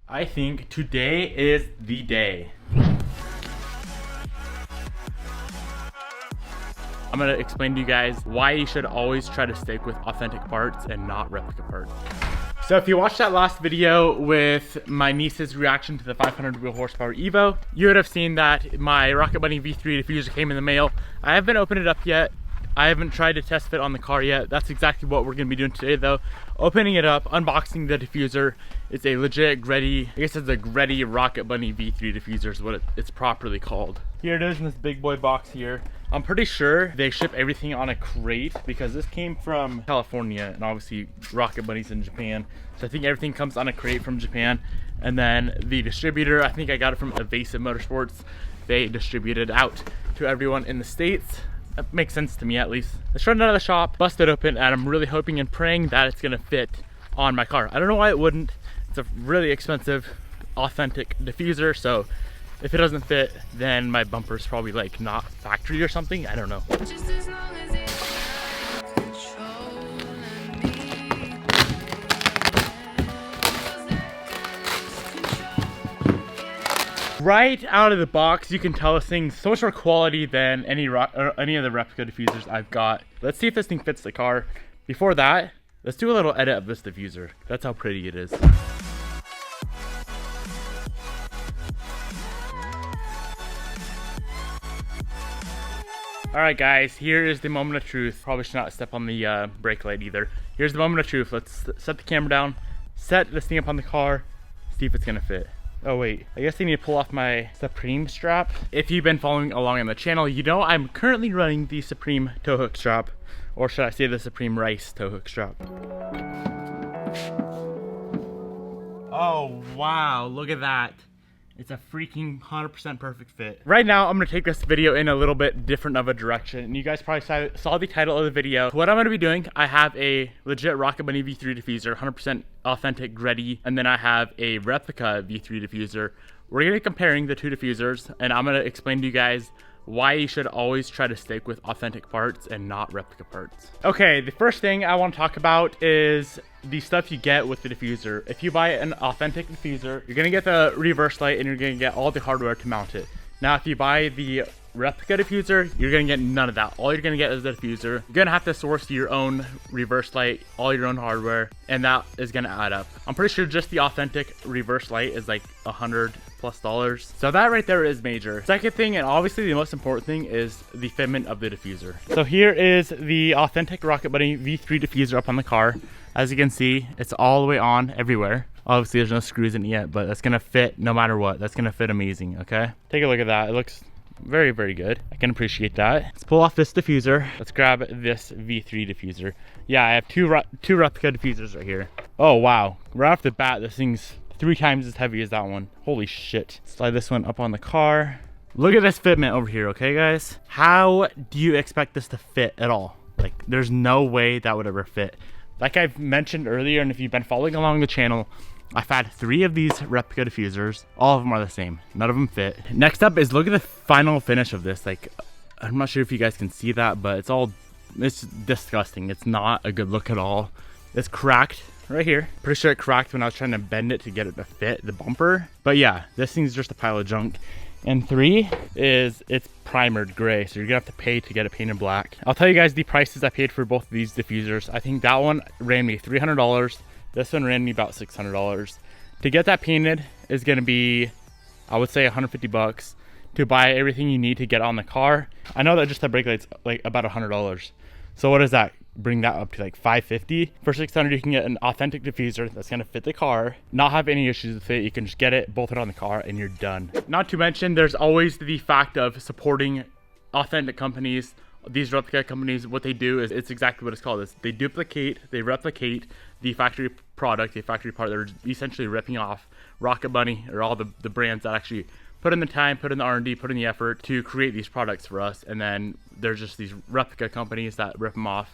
I think today is the day. I'm gonna explain to you guys why you should always try to stick with authentic parts and not replica parts. So if you watched that last video with my niece's reaction to the 500 wheel horsepower Evo, you would have seen that my Rocketbunny V3 Diffuser came in the mail. I haven't opened it up yet. I haven't tried to test fit on the car yet. That's exactly what we're gonna be doing today though. Opening it up, unboxing the diffuser. It's a legit Greddy, I guess it's a Greddy Rocketbunny V3 Diffuser is what it's properly called. Here it is in this big boy box here. I'm pretty sure they ship everything on a crate because this came from California and obviously Rocketbunny's in Japan. So I think everything comes on a crate from Japan. And then the distributor, I think I got it from Evasive Motorsports. They distribute it out to everyone in the States. That makes sense to me at least. Let's run out of the shop, bust it open, and I'm really hoping and praying that it's gonna fit on my car. I don't know why it wouldn't. It's a really expensive, authentic diffuser, so if it doesn't fit, then my bumper's probably like not factory or something. I don't know. Just as long as it has control of me. Right out of the box, you can tell this thing's so much more quality than any of the replica diffusers I've got. Let's see if this thing fits the car. Before that, let's do a little edit of this diffuser. That's how pretty it is. Alright guys, here is the moment of truth. Probably should not step on the brake light either. Here's the moment of truth. Let's set the camera down, set this thing up on the car, see if it's gonna fit. Oh wait, I guess I need to pull off my Supreme strap. If you've been following along on the channel, you know I'm currently running the Supreme tow hook strap, or should I say the Supreme Rice tow hook strap. Oh wow, look at that. It's a freaking 100% perfect fit. Right now, I'm gonna take this video in a little bit different of a direction. And you guys probably saw the title of the video. What I'm gonna be doing, I have a legit Rocketbunny V3 diffuser, 100% authentic Greddy, and then I have a replica V3 diffuser. We're gonna be comparing the two diffusers, and I'm gonna explain to you guys why you should always try to stick with authentic parts and not replica parts. Okay, the first thing I want to talk about is the stuff you get with the diffuser. If you buy an authentic diffuser, you're gonna get the reverse light and you're gonna get all the hardware to mount it. Now, if you buy the replica diffuser, you're gonna get none of that. All you're gonna get is the diffuser. You're gonna have to source your own reverse light, all your own hardware, and that is gonna add up. I'm pretty sure just the authentic reverse light is like $100+. So that right there is major. Second thing, and obviously the most important thing, is the fitment of the diffuser. So here is the authentic Rocketbunny V3 diffuser up on the car. As you can see, it's all the way on everywhere. Obviously there's no screws in it yet, but that's gonna fit no matter what. That's gonna fit amazing, okay? Take a look at that. It looks very, very good. I can appreciate that. Let's pull off this diffuser. Let's grab this V3 diffuser. Yeah, I have two replica diffusers right here. Oh wow, right off the bat, this thing's 3 times as heavy as that one. Holy shit. Slide this one up on the car. Look at this fitment over here, okay guys? How do you expect this to fit at all? Like, there's no way that would ever fit. Like I've mentioned earlier, and if you've been following along the channel, I've had 3 of these replica diffusers. All of them are the same. None of them fit. Next up is look at the final finish of this. Like, I'm not sure if you guys can see that, but it's disgusting. It's not a good look at all. It's cracked right here. Pretty sure it cracked when I was trying to bend it to get it to fit the bumper. But yeah, this thing's just a pile of junk. And 3 is it's primered gray, so you're gonna have to pay to get it painted black. I'll tell you guys the prices I paid for both of these diffusers. I think that one ran me $300. This one ran me about $600. To get that painted is gonna be, I would say, 150 bucks. To buy everything you need to get on the car, I know that just the brake light's like about $100. So what does that bring that up to, like $550? For $600, you can get an authentic diffuser that's gonna fit the car, not have any issues with it. You can just get it, bolt it on the car, and you're done. Not to mention, there's always the fact of supporting authentic companies. These replica companies, what they do is, it's exactly what it's called. They replicate the factory product, the factory part. They're essentially ripping off Rocketbunny or all the brands that actually put in the time, put in the R&D, put in the effort to create these products for us. And then there's just these replica companies that rip them off.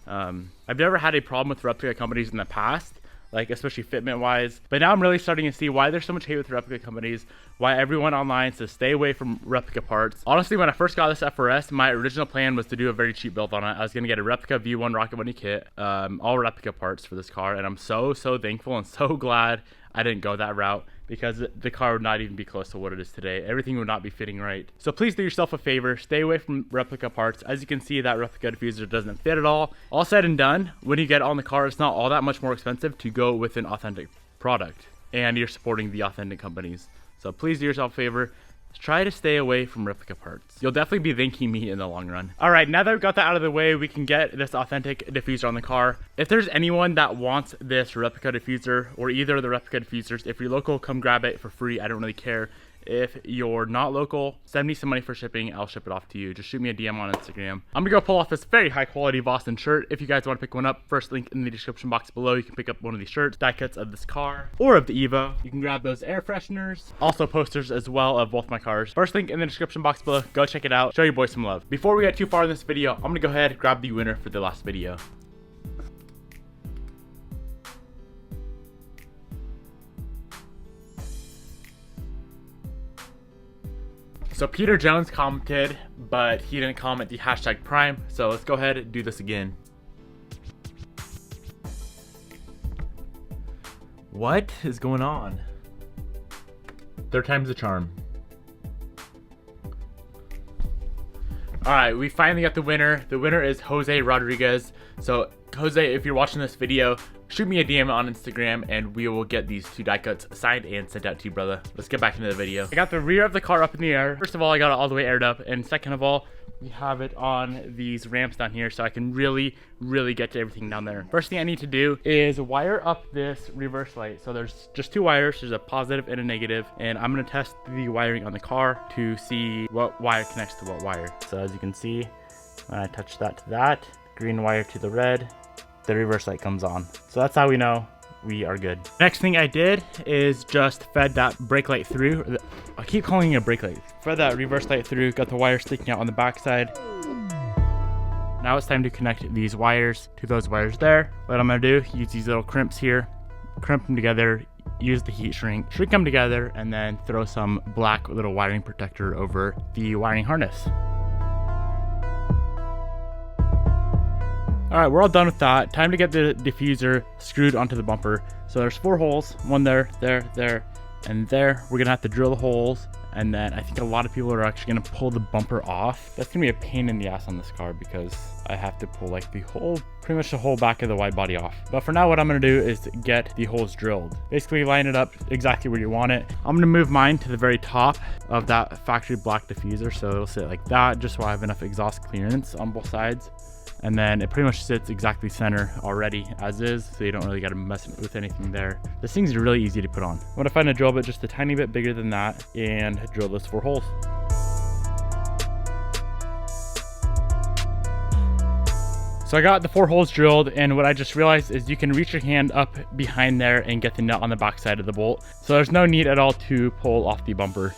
I've never had a problem with replica companies in the past, like especially fitment wise, but now I'm really starting to see why there's so much hate with replica companies, why everyone online says stay away from replica parts. Honestly, when I first got this FRS, my original plan was to do a very cheap build on it. I was going to get a replica V1 Rocketbunny kit, all replica parts for this car, and I'm so thankful and so glad I didn't go that route because the car would not even be close to what it is today. Everything would not be fitting right. So please do yourself a favor, stay away from replica parts. As you can see, that replica diffuser doesn't fit at all. All said and done, when you get it on the car, it's not all that much more expensive to go with an authentic product, and you're supporting the authentic companies. So please do yourself a favor, try to stay away from replica parts. You'll definitely be thanking me in the long run. All right, now that we've got that out of the way, we can get this authentic diffuser on the car. If there's anyone that wants this replica diffuser or either of the replica diffusers, if you're local, come grab it for free. I don't really care. If you're not local, send me some money for shipping. I'll ship it off to you. Just shoot me a DM on Instagram. I'm gonna go pull off this very high quality Boston shirt. If you guys want to pick one up, first link in the description box below. You can pick up one of these shirts, die cuts of this car or of the Evo. You can grab those air fresheners, also posters as well of both my cars. First link in the description box below. Go check it out. Show your boy some love. Before we get too far in this video, I'm gonna go ahead and grab the winner for the last video. So Peter Jones commented, but he didn't comment the hashtag Prime. So let's go ahead and do this again. What is going on? Third time's the charm. All right, we finally got the winner. The winner is Jose Rodriguez. So Jose, if you're watching this video, shoot me a DM on Instagram and we will get these 2 die cuts signed and sent out to you, brother. Let's get back into the video. I got the rear of the car up in the air. First of all, I got it all the way aired up, and second of all, we have it on these ramps down here so I can really get to everything down there. First thing I need to do is wire up this reverse light. So there's just 2 wires. There's a positive and a negative, and I'm gonna test the wiring on the car to see what wire connects to what wire. So as you can see, when I touch that to that, green wire to the red, the reverse light comes on. So that's how we know we are good. Next thing I did is just fed that brake light through. I keep calling it a brake light. Fed that reverse light through, got the wire sticking out on the backside. Now it's time to connect these wires to those wires there. What I'm gonna do, use these little crimps here, crimp them together, use the heat shrink them together, and then throw some black little wiring protector over the wiring harness. All right, we're all done with that. Time to get the diffuser screwed onto the bumper. So there's 4 holes, one there, there, and there. We're gonna have to drill the holes, and then I think a lot of people are actually gonna pull the bumper off. That's gonna be a pain in the ass on this car because I have to pull like pretty much the whole back of the wide body off. But for now, what I'm gonna do is get the holes drilled. Basically line it up exactly where you want it. I'm gonna move mine to the very top of that factory black diffuser. So it'll sit like that, just so I have enough exhaust clearance on both sides. And then it pretty much sits exactly center already as is, so you don't really got to mess with anything there. This thing's really easy to put on. I'm gonna find a drill bit just a tiny bit bigger than that and drill those 4 holes. So I got the 4 holes drilled, and what I just realized is you can reach your hand up behind there and get the nut on the back side of the bolt. So there's no need at all to pull off the bumper.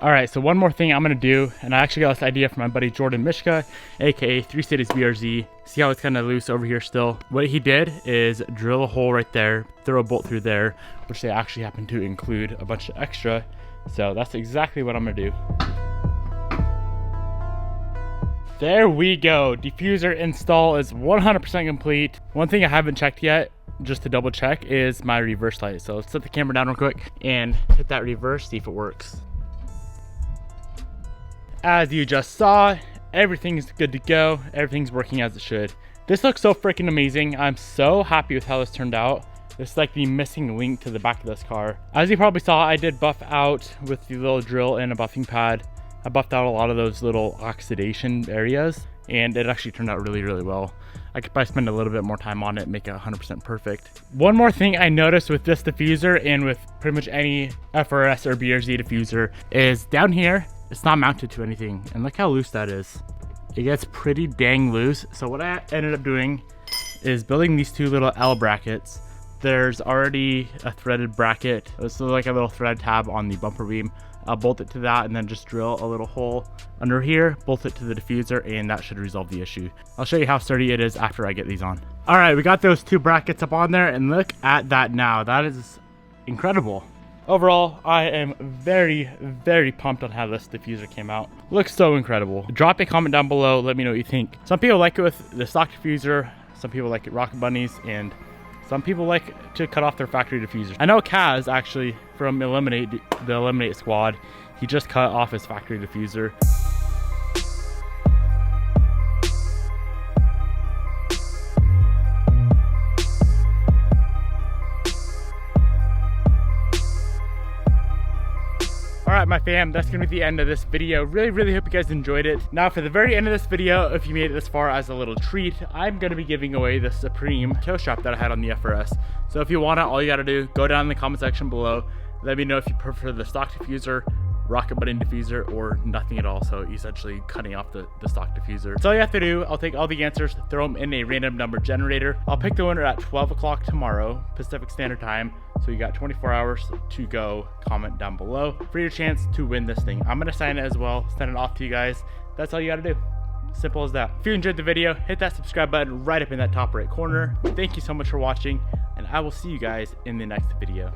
All right, so one more thing I'm gonna do, and I actually got this idea from my buddy Jordan Mishka, aka 3 Cities BRZ. See how it's kind of loose over here still? What he did is drill a hole right there, throw a bolt through there, which they actually happen to include a bunch of extra. So that's exactly what I'm gonna do. There we go. Diffuser install is 100% complete. One thing I haven't checked yet, just to double check, is my reverse light. So let's set the camera down real quick and hit that reverse, see if it works. As you just saw, everything's good to go. Everything's working as it should. This looks so freaking amazing. I'm so happy with how this turned out. This is like the missing link to the back of this car. As you probably saw, I did buff out with the little drill and a buffing pad. I buffed out a lot of those little oxidation areas, and it actually turned out really well. I could probably spend a little bit more time on it, make it 100% perfect. One more thing I noticed with this diffuser and with pretty much any FRS or BRZ diffuser is down here, it's not mounted to anything, and look how loose that is. It gets pretty dang loose. So what I ended up doing is building these 2 little L brackets. There's already a threaded bracket, so like a little thread tab on the bumper beam. I'll bolt it to that and then just drill a little hole under here, bolt it to the diffuser, and that should resolve the issue. I'll show you how sturdy it is after I get these on. All right, we got those 2 brackets up on there, and look at that now. That is incredible. Overall, I am very pumped on how this diffuser came out. Looks so incredible. Drop a comment down below, let me know what you think. Some people like it with the stock diffuser, some people like rocket bunnies, and some people like to cut off their factory diffusers. I know Kaz actually from the Eliminate squad, he just cut off his factory diffuser. Alright my fam, that's gonna be the end of this video. Really hope you guys enjoyed it. Now for the very end of this video, if you made it this far as a little treat, I'm gonna be giving away the Supreme toe strap that I had on the FRS. So if you want it, all you gotta do, go down in the comment section below. Let me know if you prefer the stock diffuser, Rocketbunny diffuser, or nothing at all. So essentially cutting off the stock diffuser. That's all you have to do. I'll take all the answers, throw them in a random number generator. I'll pick the winner at 12 o'clock tomorrow, Pacific Standard Time. So you got 24 hours to go. Comment down below for your chance to win this thing. I'm gonna sign it as well, send it off to you guys. That's all you gotta do. Simple as that. If you enjoyed the video, hit that subscribe button right up in that top right corner. Thank you so much for watching, and I will see you guys in the next video.